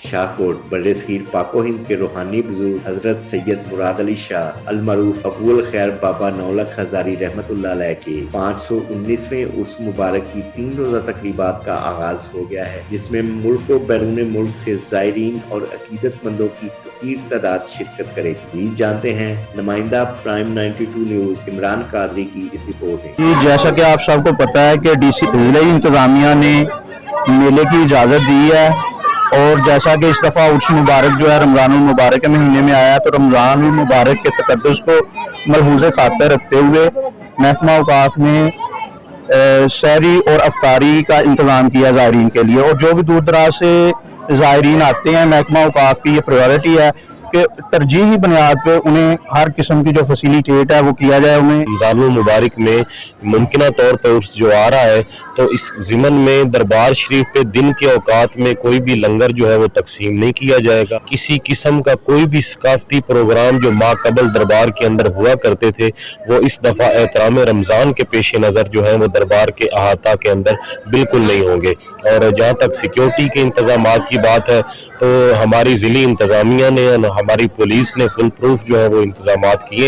शाहकोट बर्रसगीर पाको हिंद के रूहानी बुजुर्ग हजरत सैयद मुराद अली शाह अल मरूफ अबुल खैर बाबा नौलख हजारी रहमतुल्लाह अलैह के 519वें उर्स मुबारक की 3 रोजा तकरीबात का आगाज हो गया है, जिसमें मुल्क व बैरून मुल्क से ज़ायरीन और अकीदतमंदों की कसीर तादाद शिरकत करेगी। जानते हैं नुमाइंदा प्राइम 92 न्यूज इमरान कादरी की इस रिपोर्ट में। जैसा कि आप सबको पता है कि डीसी जिला इंतजामिया ने मेले की इजाज़त दी है और जैसा कि इस दफ़ा उर्स मुबारक जो है रमज़ान मुबारक के महीने में आया है, तो रमज़ान मुबारक के तकद्दुस को मलहूज़े खातिर रखते हुए महकमा औकाफ में सहरी और अफ्तारी का इंतज़ाम किया ज़ायरीन के लिए। और जो भी दूर दराज से ज़ायरीन आते हैं, महकमा औकाफ की ये प्रायोरिटी है कि तरजीही बुनियाद पे उन्हें हर किस्म की जो फैसिलिटेट है वो किया जाए। उन्हें रमज़ान मुबारक में मुमकिन तौर पर उर्स जो आ रहा है, तो इस ज़िमन में दरबार शरीफ पे दिन के औकात में कोई भी लंगर जो है वो तकसीम नहीं किया जाएगा। किसी किस्म का कोई भी सकाफती प्रोग्राम जो माकबल दरबार के अंदर हुआ करते थे, वो इस दफ़ा एहतराम रमज़ान के पेश नज़र जो है वो दरबार के अहाता के अंदर बिल्कुल नहीं होंगे। और जहाँ तक सिक्योरिटी के इंतजामात की बात है, तो हमारी ज़िली इंतज़ामिया ने, हमारी पुलिस ने फुल प्रूफ जो है वो इंतजामात किए हैं।